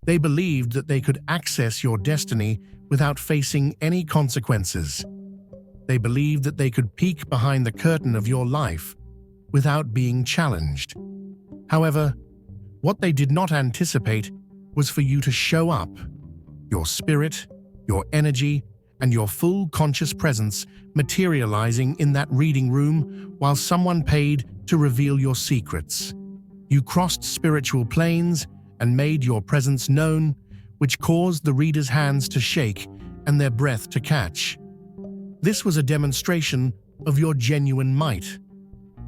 They believed that they could access your destiny without facing any consequences. They believed that they could peek behind the curtain of your life without being challenged. However, what they did not anticipate was for you to show up, your spirit, your energy, and your full conscious presence materializing in that reading room while someone paid to reveal your secrets. You crossed spiritual planes and made your presence known, which caused the reader's hands to shake and their breath to catch. This was a demonstration of your genuine might.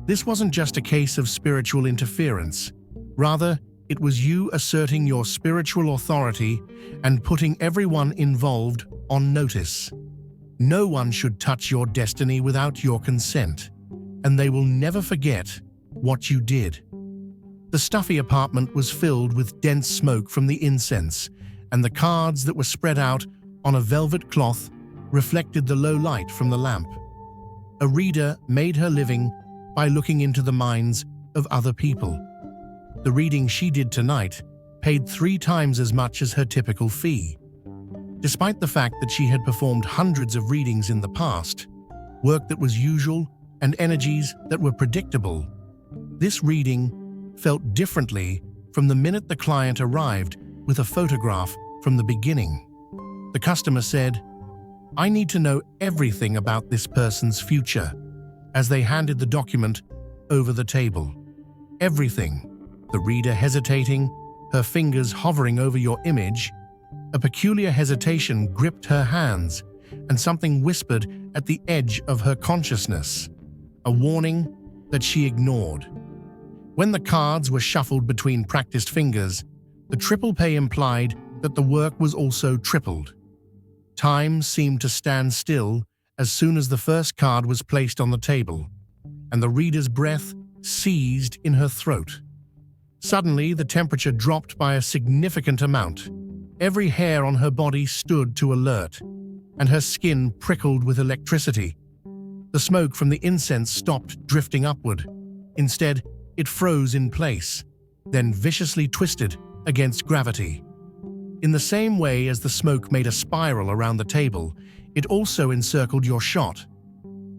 This wasn't just a case of spiritual interference. Rather, it was you asserting your spiritual authority and putting everyone involved on notice. No one should touch your destiny without your consent, and they will never forget what you did. The stuffy apartment was filled with dense smoke from the incense, and the cards that were spread out on a velvet cloth reflected the low light from the lamp. A reader made her living by looking into the minds of other people. The reading she did tonight paid 3 times as much as her typical fee. Despite the fact that she had performed hundreds of readings in the past, work that was usual and energies that were predictable, this reading felt differently from the minute the client arrived with a photograph from the beginning. The customer said, "I need to know everything about this person's future," as they handed the document over the table. Everything. The reader hesitating, her fingers hovering over your image. A peculiar hesitation gripped her hands, and something whispered at the edge of her consciousness, a warning that she ignored. When the cards were shuffled between practiced fingers, the triple pay implied that the work was also tripled. Time seemed to stand still as soon as the first card was placed on the table, and the reader's breath seized in her throat. Suddenly, the temperature dropped by a significant amount. Every hair on her body stood to alert, and her skin prickled with electricity. The smoke from the incense stopped drifting upward. Instead, it froze in place, then viciously twisted against gravity. In the same way as the smoke made a spiral around the table, it also encircled your shot.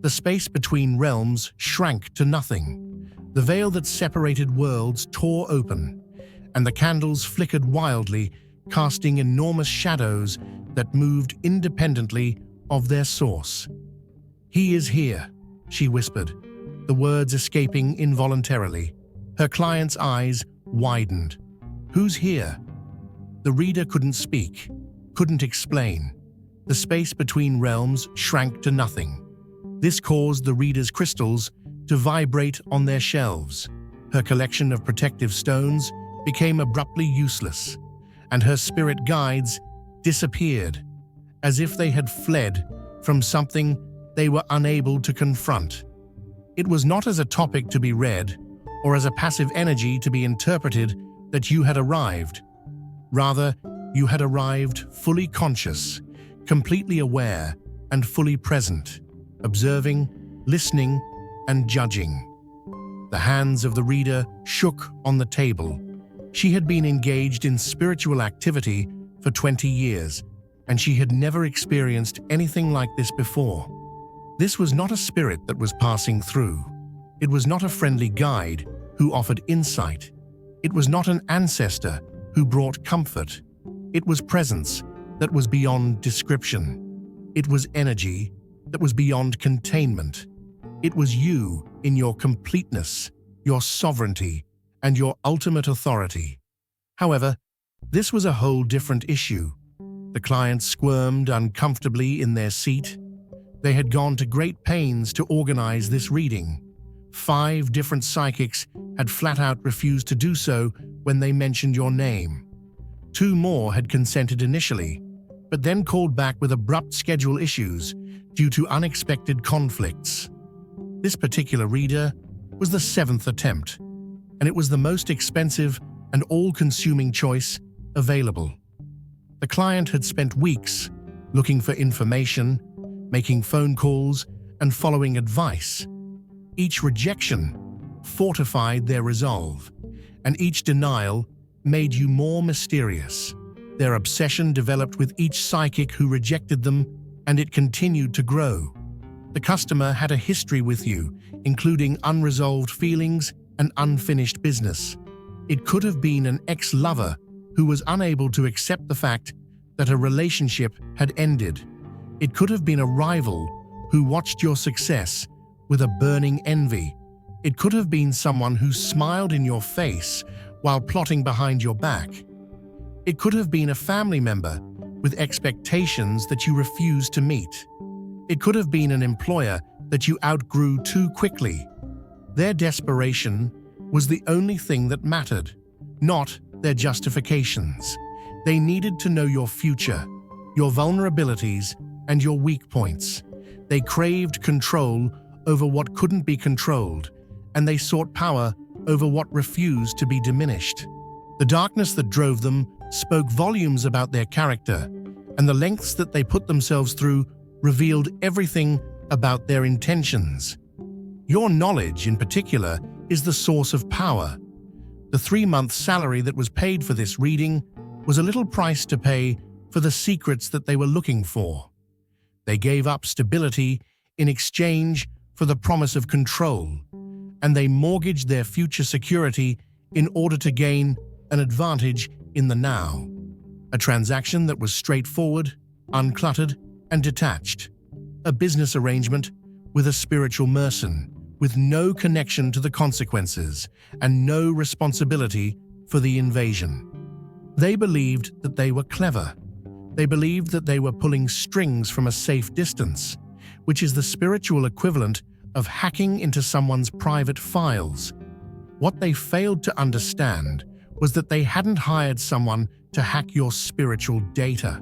The space between realms shrank to nothing. The veil that separated worlds tore open, and the candles flickered wildly, casting enormous shadows that moved independently of their source. "He is here," she whispered, the words escaping involuntarily. Her client's eyes widened. "Who's here?" The reader couldn't speak, couldn't explain. The space between realms shrank to nothing. This caused the reader's crystals to vibrate on their shelves. Her collection of protective stones became abruptly useless, and her spirit guides disappeared, as if they had fled from something they were unable to confront. It was not as a topic to be read, or as a passive energy to be interpreted that you had arrived. Rather, you had arrived fully conscious, completely aware, and fully present, observing, listening, and judging. The hands of the reader shook on the table. She had been engaged in spiritual activity for 20 years, and she had never experienced anything like this before. This was not a spirit that was passing through. It was not a friendly guide who offered insight. It was not an ancestor who brought comfort. It was presence that was beyond description. It was energy that was beyond containment. It was you in your completeness, your sovereignty, and your ultimate authority. However, this was a whole different issue. The client squirmed uncomfortably in their seat. They had gone to great pains to organize this reading. 5 different psychics had flat out refused to do so when they mentioned your name. 2 more had consented initially, but then called back with abrupt schedule issues due to unexpected conflicts. This particular reader was the 7th attempt, and it was the most expensive and all-consuming choice available. The client had spent weeks looking for information, making phone calls, and following advice. Each rejection fortified their resolve, and each denial made you more mysterious. Their obsession developed with each psychic who rejected them, and it continued to grow. The customer had a history with you, including unresolved feelings and unfinished business. It could have been an ex-lover who was unable to accept the fact that a relationship had ended. It could have been a rival who watched your success with a burning envy. It could have been someone who smiled in your face while plotting behind your back. It could have been a family member with expectations that you refused to meet. It could have been an employer that you outgrew too quickly. Their desperation was the only thing that mattered, not their justifications. They needed to know your future, your vulnerabilities, and your weak points. They craved control over what couldn't be controlled, and they sought power over what refused to be diminished. The darkness that drove them spoke volumes about their character, and the lengths that they put themselves through revealed everything about their intentions. Your knowledge, in particular, is the source of power. The 3-month salary that was paid for this reading was a little price to pay for the secrets that they were looking for. They gave up stability in exchange for the promise of control, and they mortgaged their future security in order to gain an advantage in the now. A transaction that was straightforward, uncluttered, and detached. A business arrangement with a spiritual mercenary, with no connection to the consequences and no responsibility for the invasion. They believed that they were clever. They believed that they were pulling strings from a safe distance, which is the spiritual equivalent of hacking into someone's private files. What they failed to understand was that they hadn't hired someone to hack your spiritual data.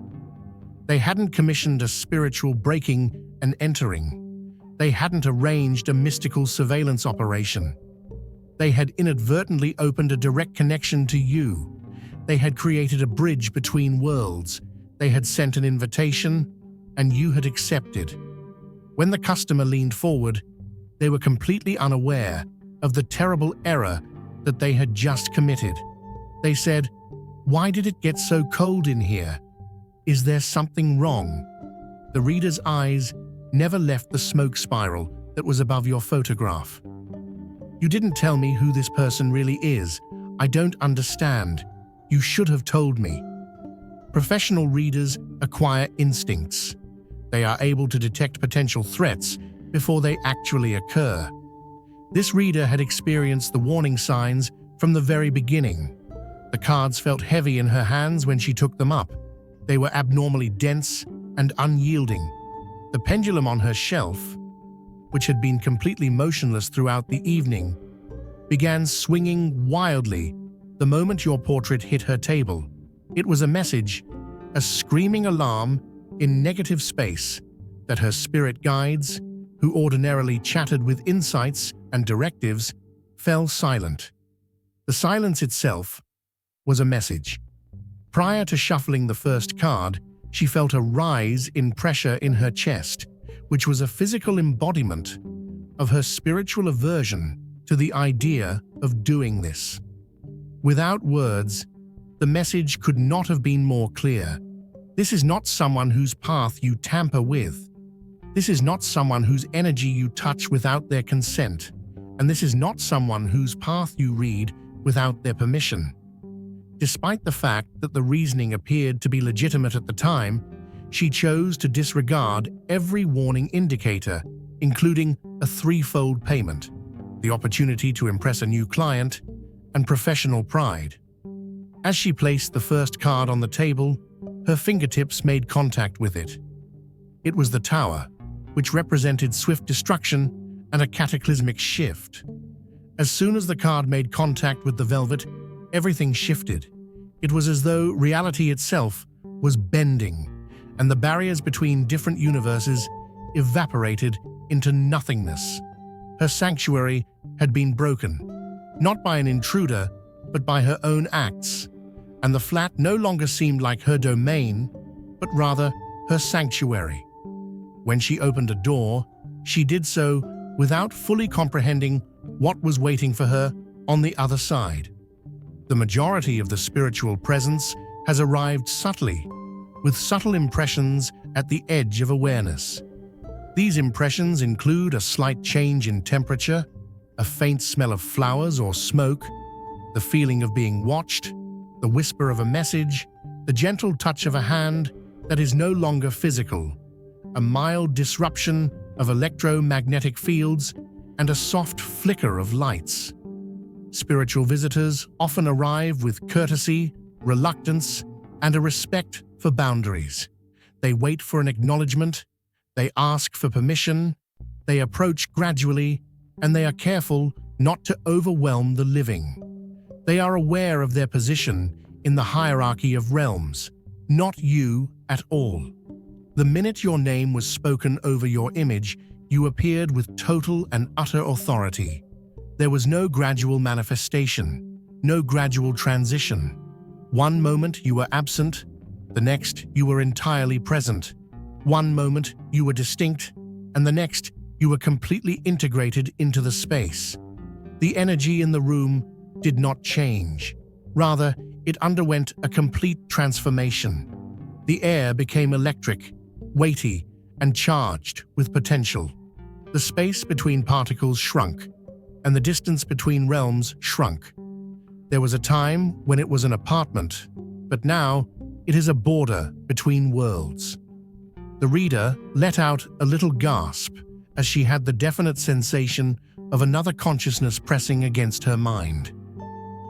They hadn't commissioned a spiritual breaking and entering. They hadn't arranged a mystical surveillance operation. They had inadvertently opened a direct connection to you. They had created a bridge between worlds. They had sent an invitation, and you had accepted. When the customer leaned forward, they were completely unaware of the terrible error that they had just committed. They said, "Why did it get so cold in here? Is there something wrong?" The reader's eyes never left the smoke spiral that was above your photograph. "You didn't tell me who this person really is. I don't understand. You should have told me." Professional readers acquire instincts. They are able to detect potential threats before they actually occur. This reader had experienced the warning signs from the very beginning. The cards felt heavy in her hands when she took them up. They were abnormally dense and unyielding. The pendulum on her shelf, which had been completely motionless throughout the evening, began swinging wildly the moment your portrait hit her table. It was a message, a screaming alarm in negative space that her spirit guides, who ordinarily chatted with insights and directives, fell silent. The silence itself was a message. Prior to shuffling the first card, she felt a rise in pressure in her chest, which was a physical embodiment of her spiritual aversion to the idea of doing this. Without words, the message could not have been more clear. This is not someone whose path you tamper with. This is not someone whose energy you touch without their consent. And this is not someone whose path you read without their permission. Despite the fact that the reasoning appeared to be legitimate at the time, she chose to disregard every warning indicator, including a threefold payment, the opportunity to impress a new client, and professional pride. As she placed the first card on the table, her fingertips made contact with it. It was the Tower, which represented swift destruction and a cataclysmic shift. As soon as the card made contact with the velvet, everything shifted. It was as though reality itself was bending, and the barriers between different universes evaporated into nothingness. Her sanctuary had been broken, not by an intruder, but by her own acts, and the flat no longer seemed like her domain, but rather her sanctuary. When she opened a door, she did so without fully comprehending what was waiting for her on the other side. The majority of the spiritual presence has arrived subtly, with subtle impressions at the edge of awareness. These impressions include a slight change in temperature, a faint smell of flowers or smoke, the feeling of being watched, the whisper of a message, the gentle touch of a hand that is no longer physical, a mild disruption of electromagnetic fields, and a soft flicker of lights. Spiritual visitors often arrive with courtesy, reluctance, and a respect for boundaries. They wait for an acknowledgement, they ask for permission, they approach gradually, and they are careful not to overwhelm the living. They are aware of their position in the hierarchy of realms, not you at all. The minute your name was spoken over your image, you appeared with total and utter authority. There was no gradual manifestation, no gradual transition. One moment you were absent, the next you were entirely present. One moment you were distinct, and the next you were completely integrated into the space. The energy in the room did not change. Rather, it underwent a complete transformation. The air became electric, weighty, and charged with potential. The space between particles shrunk, and the distance between realms shrunk. There was a time when it was an apartment, but now it is a border between worlds. The reader let out a little gasp as she had the definite sensation of another consciousness pressing against her mind.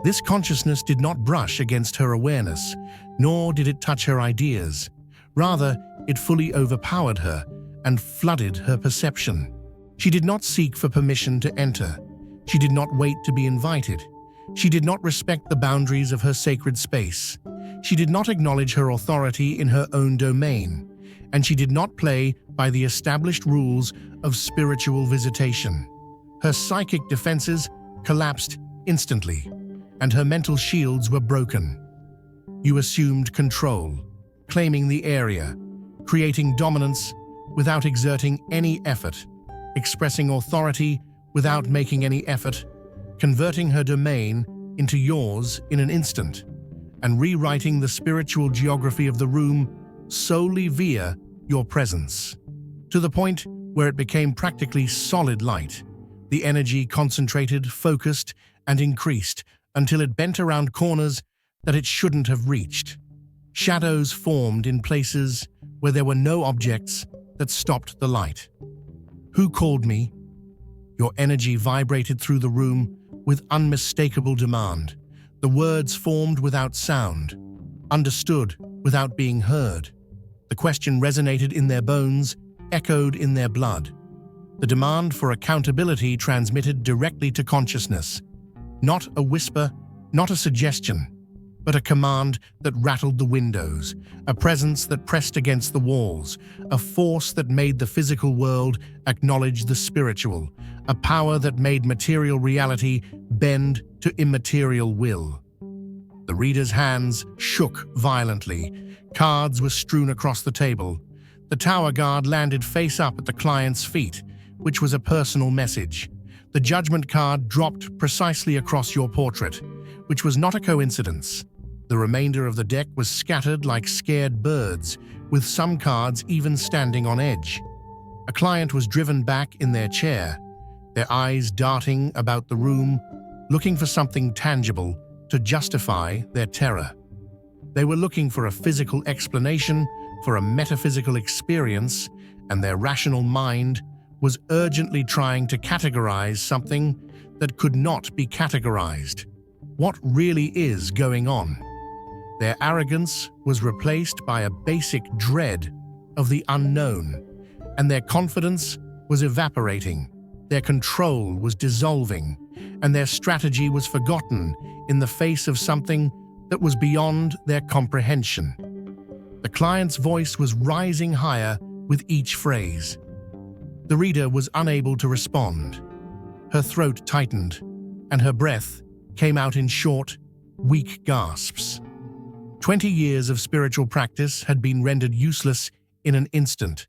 This consciousness did not brush against her awareness, nor did it touch her ideas. Rather, it fully overpowered her and flooded her perception. She did not seek for permission to enter. She did not wait to be invited. She did not respect the boundaries of her sacred space. She did not acknowledge her authority in her own domain, and she did not play by the established rules of spiritual visitation. Her psychic defenses collapsed instantly, and her mental shields were broken. You assumed control, claiming the area, creating dominance without exerting any effort, expressing authority without making any effort, converting her domain into yours in an instant, and rewriting the spiritual geography of the room solely via your presence. To the point where it became practically solid light, the energy concentrated, focused, and increased until it bent around corners that it shouldn't have reached. Shadows formed in places where there were no objects that stopped the light. Who called me? Your energy vibrated through the room with unmistakable demand. The words formed without sound, understood without being heard. The question resonated in their bones, echoed in their blood. The demand for accountability transmitted directly to consciousness. Not a whisper, not a suggestion, but a command that rattled the windows, a presence that pressed against the walls, a force that made the physical world acknowledge the spiritual, a power that made material reality bend to immaterial will. The reader's hands shook violently. Cards were strewn across the table. The tower guard landed face up at the client's feet, which was a personal message. The judgment card dropped precisely across your portrait, which was not a coincidence. The remainder of the deck was scattered like scared birds, with some cards even standing on edge. A client was driven back in their chair, their eyes darting about the room, looking for something tangible to justify their terror. They were looking for a physical explanation for a metaphysical experience, and their rational mind was urgently trying to categorize something that could not be categorized. What really is going on? Their arrogance was replaced by a basic dread of the unknown, and their confidence was evaporating. Their control was dissolving, and their strategy was forgotten in the face of something that was beyond their comprehension. The client's voice was rising higher with each phrase. The reader was unable to respond. Her throat tightened, and her breath came out in short, weak gasps. 20 years of spiritual practice had been rendered useless in an instant,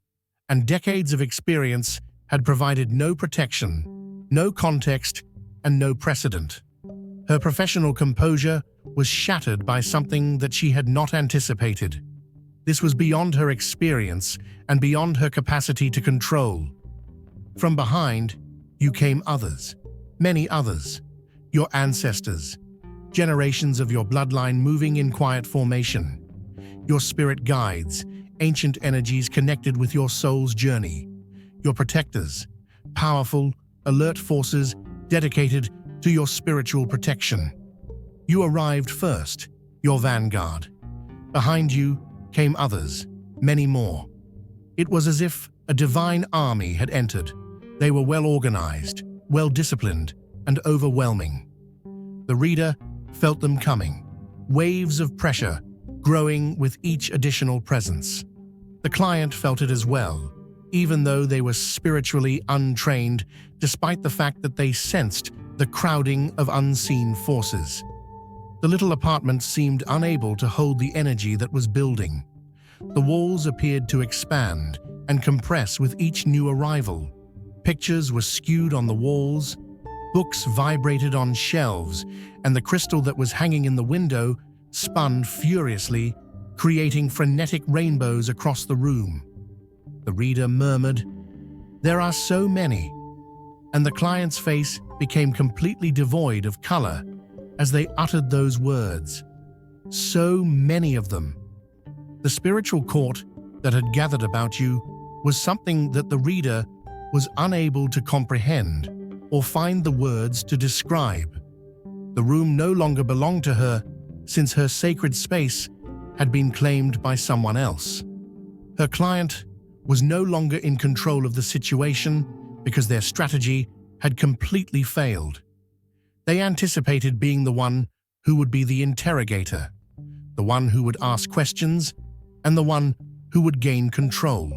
and decades of experience had provided no protection, no context, and no precedent. Her professional composure was shattered by something that she had not anticipated. This was beyond her experience and beyond her capacity to control. From behind, you came others, many others, your ancestors, generations of your bloodline moving in quiet formation, your spirit guides, ancient energies connected with your soul's journey, your protectors, powerful, alert forces dedicated to your spiritual protection. You arrived first, your vanguard. Behind you came others, many more. It was as if a divine army had entered. They were well organized, well disciplined, and overwhelming. The reader felt them coming, waves of pressure growing with each additional presence. The client felt it as well, even though they were spiritually untrained, despite the fact that they sensed the crowding of unseen forces. The little apartment seemed unable to hold the energy that was building. The walls appeared to expand and compress with each new arrival. Pictures were skewed on the walls, books vibrated on shelves, and the crystal that was hanging in the window spun furiously, creating frenetic rainbows across the room. The reader murmured, "There are so many," and the client's face became completely devoid of color as they uttered those words. So many of them. The spiritual court that had gathered about you was something that the reader was unable to comprehend or find the words to describe. The room no longer belonged to her, since her sacred space had been claimed by someone else. Her client was no longer in control of the situation because their strategy had completely failed. They anticipated being the one who would be the interrogator, the one who would ask questions, and the one who would gain control.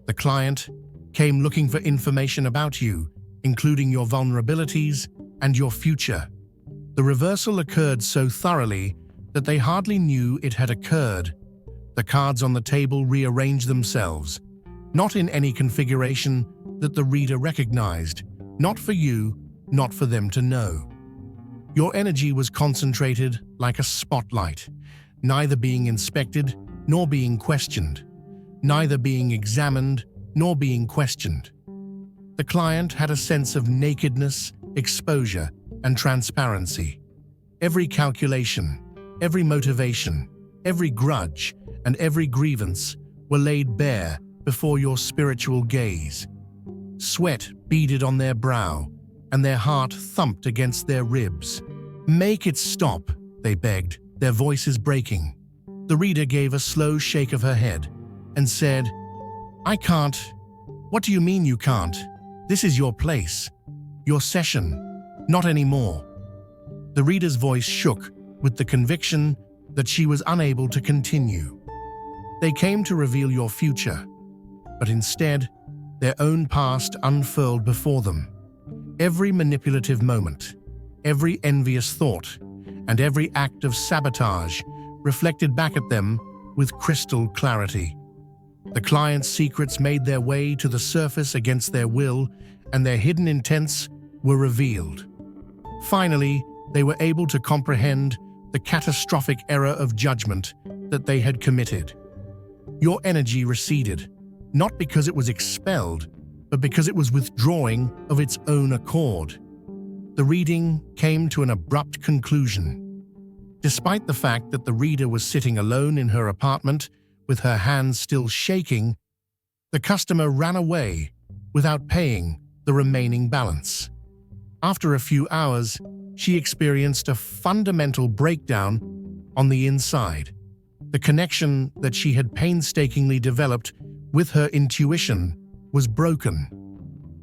The client came looking for information about you, including your vulnerabilities and your future. The reversal occurred so thoroughly that they hardly knew it had occurred. The cards on the table rearranged themselves, not in any configuration that the reader recognized, not for you, not for them to know. Your energy was concentrated like a spotlight, neither being inspected nor being questioned, neither being examined nor being questioned. The client had a sense of nakedness, exposure, and transparency. Every calculation, every motivation, every grudge, and every grievance were laid bare before your spiritual gaze. Sweat beaded on their brow, and their heart thumped against their ribs. "Make it stop," they begged, their voices breaking. The reader gave a slow shake of her head and said, "I can't." "What do you mean you can't? This is your place, your session, not anymore." The reader's voice shook with the conviction that she was unable to continue. They came to reveal your future, but instead, their own past unfurled before them. Every manipulative moment, every envious thought, and every act of sabotage reflected back at them with crystal clarity. The client's secrets made their way to the surface against their will, and their hidden intents were revealed. Finally, they were able to comprehend the catastrophic error of judgment that they had committed. Your energy receded, not because it was expelled, but because it was withdrawing of its own accord. The reading came to an abrupt conclusion. Despite the fact that the reader was sitting alone in her apartment, with her hands still shaking, the customer ran away without paying the remaining balance. After a few hours, she experienced a fundamental breakdown on the inside. The connection that she had painstakingly developed with her intuition was broken.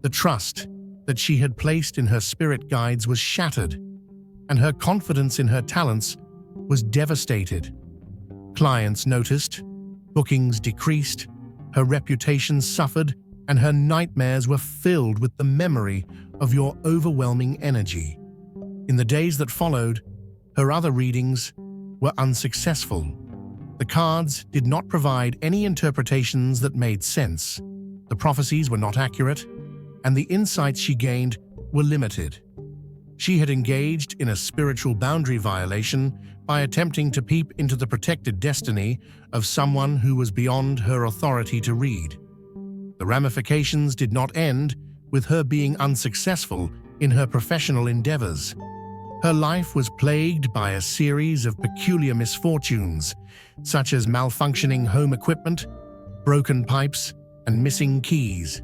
The trust that she had placed in her spirit guides was shattered, and her confidence in her talents was devastated. Clients noticed, bookings decreased, her reputation suffered, and her nightmares were filled with the memory of your overwhelming energy. In the days that followed, her other readings were unsuccessful. The cards did not provide any interpretations that made sense. The prophecies were not accurate, and the insights she gained were limited. She had engaged in a spiritual boundary violation by attempting to peep into the protected destiny of someone who was beyond her authority to read. The ramifications did not end with her being unsuccessful in her professional endeavors. Her life was plagued by a series of peculiar misfortunes, such as malfunctioning home equipment, broken pipes, and missing keys.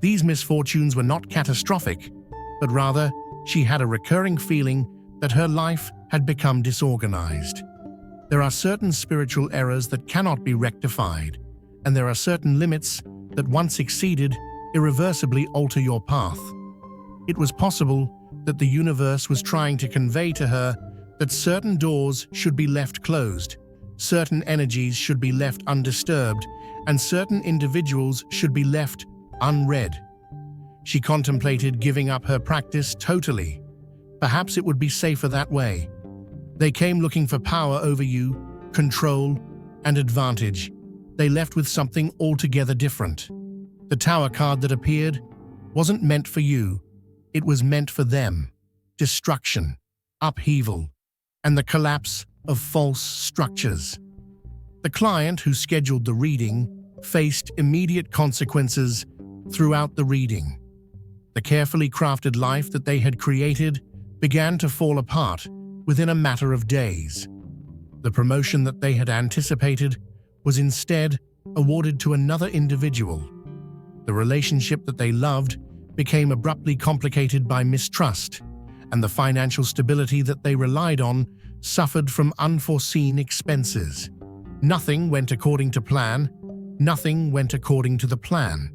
These misfortunes were not catastrophic, but rather she had a recurring feeling that her life had become disorganized. There are certain spiritual errors that cannot be rectified, and there are certain limits that, once exceeded, irreversibly alter your path. It was possible that the universe was trying to convey to her that certain doors should be left closed, certain energies should be left undisturbed, and certain individuals should be left unread. She contemplated giving up her practice totally. Perhaps it would be safer that way. They came looking for power over you, control, and advantage. They left with something altogether different. The Tower card that appeared wasn't meant for you. It was meant for them. Destruction, upheaval, and the collapse of false structures. The client who scheduled the reading faced immediate consequences throughout the reading. The carefully crafted life that they had created began to fall apart within a matter of days. The promotion that they had anticipated was instead awarded to another individual. The relationship that they loved became abruptly complicated by mistrust, and the financial stability that they relied on suffered from unforeseen expenses. Nothing went according to plan. Nothing went according to the plan.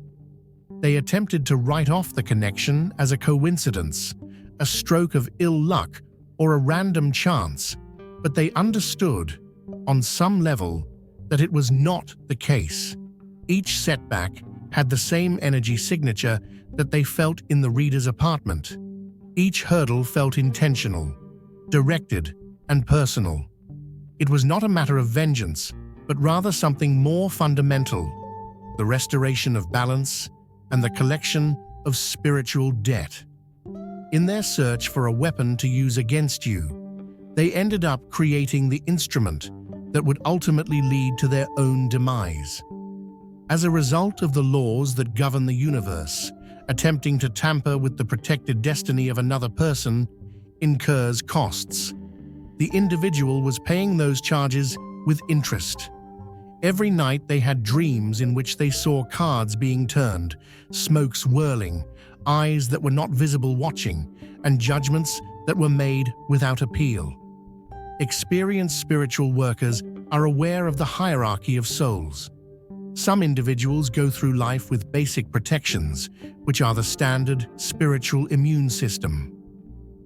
They attempted to write off the connection as a coincidence, a stroke of ill luck, or a random chance, but they understood, on some level, that it was not the case. Each setback had the same energy signature that they felt in the reader's apartment. Each hurdle felt intentional, directed, and personal. It was not a matter of vengeance, but rather something more fundamental: the restoration of balance and the collection of spiritual debt. In their search for a weapon to use against you, they ended up creating the instrument that would ultimately lead to their own demise. As a result of the laws that govern the universe, attempting to tamper with the protected destiny of another person incurs costs. The individual was paying those charges with interest. Every night they had dreams in which they saw cards being turned, smoke swirling, eyes that were not visible watching, and judgments that were made without appeal. Experienced spiritual workers are aware of the hierarchy of souls. Some individuals go through life with basic protections, which are the standard spiritual immune system.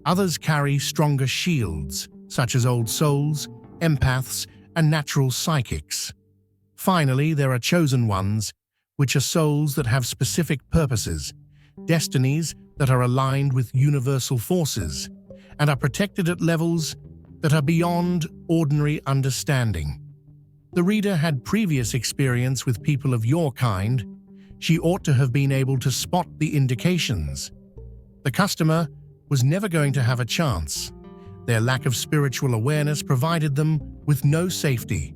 Others carry stronger shields, such as old souls, empaths, and natural psychics. Finally, there are chosen ones, which are souls that have specific purposes, destinies that are aligned with universal forces, and are protected at levels that are beyond ordinary understanding. The reader had previous experience with people of your kind. She ought to have been able to spot the indications. The customer was never going to have a chance. Their lack of spiritual awareness provided them with no safety.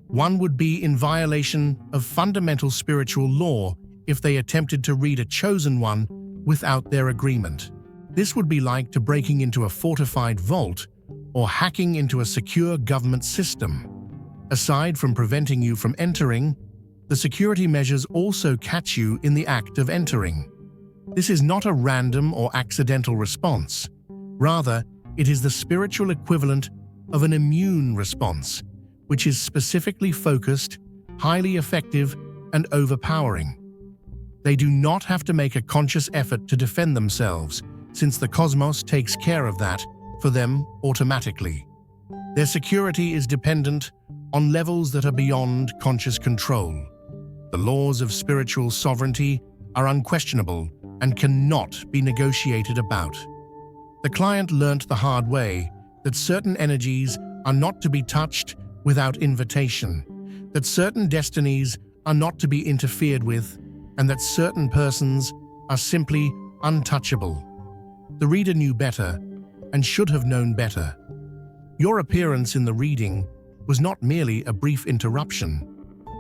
One would be in violation of fundamental spiritual law if they attempted to read a chosen one without their agreement. This would be like to breaking into a fortified vault or hacking into a secure government system. Aside from preventing you from entering, the security measures also catch you in the act of entering. This is not a random or accidental response. Rather, it is the spiritual equivalent of an immune response, which is specifically focused, highly effective, and overpowering. They do not have to make a conscious effort to defend themselves, since the cosmos takes care of that for them automatically. Their security is dependent on levels that are beyond conscious control. The laws of spiritual sovereignty are unquestionable and cannot be negotiated about. The client learnt the hard way that certain energies are not to be touched without invitation, that certain destinies are not to be interfered with, and that certain persons are simply untouchable. The reader knew better, and should have known better. Your appearance in the reading was not merely a brief interruption.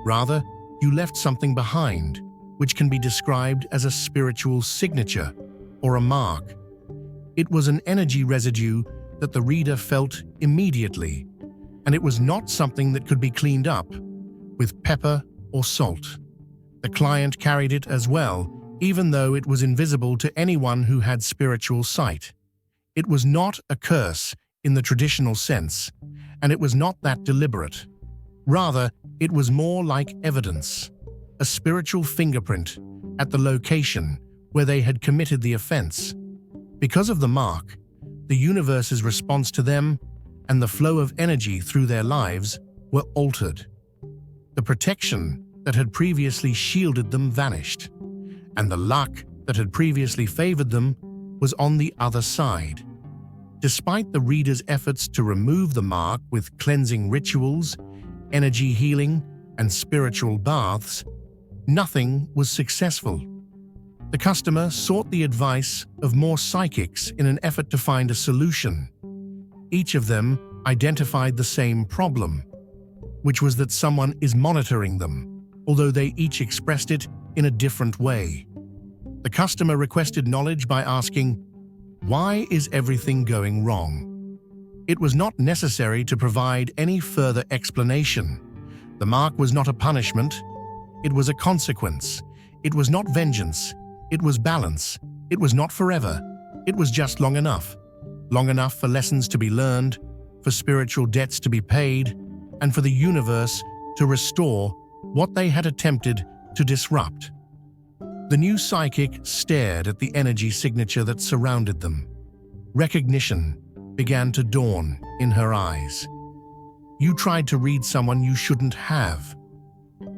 Rather, you left something behind, which can be described as a spiritual signature or a mark. It was an energy residue that the reader felt immediately, and it was not something that could be cleaned up with pepper or salt. The client carried it as well, even though it was invisible to anyone who had spiritual sight. It was not a curse in the traditional sense, and it was not that deliberate. Rather, it was more like evidence, a spiritual fingerprint at the location where they had committed the offense. Because of the mark, the universe's response to them and the flow of energy through their lives were altered. The protection that had previously shielded them vanished, and the luck that had previously favored them was on the other side. Despite the reader's efforts to remove the mark with cleansing rituals, energy healing, and spiritual baths, nothing was successful. The customer sought the advice of more psychics in an effort to find a solution. Each of them identified the same problem, which was that someone is monitoring them, although they each expressed it in a different way. The customer requested knowledge by asking, "Why is everything going wrong?" It was not necessary to provide any further explanation. The mark was not a punishment. It was a consequence. It was not vengeance. It was balance. It was not forever. It was just long enough. Long enough for lessons to be learned, for spiritual debts to be paid, and for the universe to restore what they had attempted to disrupt. The new psychic stared at the energy signature that surrounded them. Recognition began to dawn in her eyes. You tried to read someone you shouldn't have.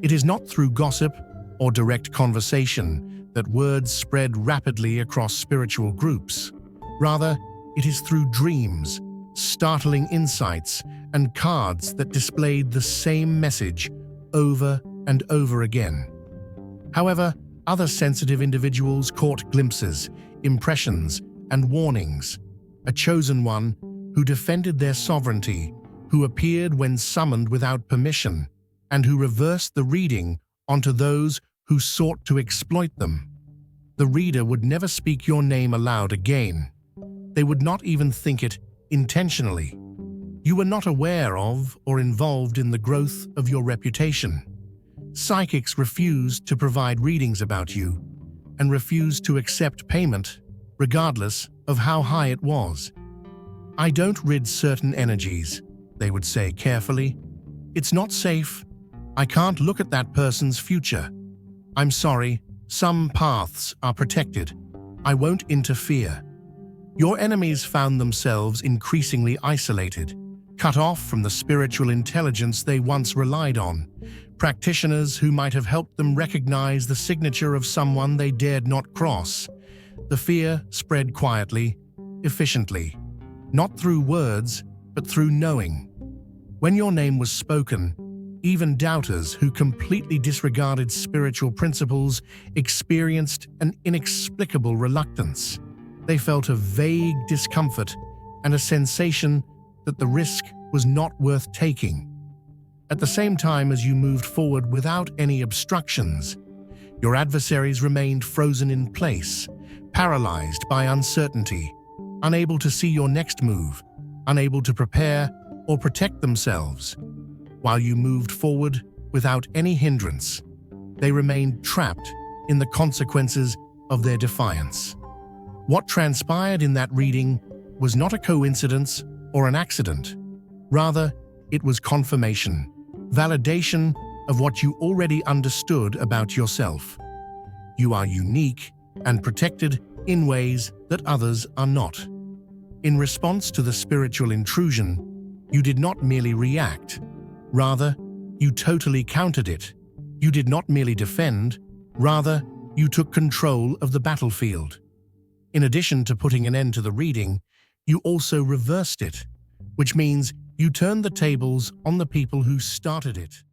It is not through gossip or direct conversation that words spread rapidly across spiritual groups. Rather, it is through dreams, startling insights, and cards that displayed the same message over and over again. However, other sensitive individuals caught glimpses, impressions, and warnings. A chosen one who defended their sovereignty, who appeared when summoned without permission, and who reversed the reading onto those who sought to exploit them. The reader would never speak your name aloud again. They would not even think it intentionally. You were not aware of or involved in the growth of your reputation. Psychics refused to provide readings about you and refused to accept payment, regardless of how high it was. "I don't rid certain energies," they would say carefully. "It's not safe. I can't look at that person's future. I'm sorry, some paths are protected. I won't interfere." Your enemies found themselves increasingly isolated, cut off from the spiritual intelligence they once relied on. Practitioners who might have helped them recognize the signature of someone they dared not cross. The fear spread quietly, efficiently, not through words, but through knowing. When your name was spoken, even doubters who completely disregarded spiritual principles experienced an inexplicable reluctance. They felt a vague discomfort and a sensation that the risk was not worth taking. At the same time as you moved forward without any obstructions, your adversaries remained frozen in place, paralyzed by uncertainty, unable to see your next move, unable to prepare or protect themselves. While you moved forward without any hindrance, they remained trapped in the consequences of their defiance. What transpired in that reading was not a coincidence or an accident. Rather, it was confirmation, validation of what you already understood about yourself. You are unique and protected in ways that others are not. In response to the spiritual intrusion, you did not merely react. Rather, you totally countered it. You did not merely defend. Rather, you took control of the battlefield. In addition to putting an end to the reading, you also reversed it, which means you turned the tables on the people who started it.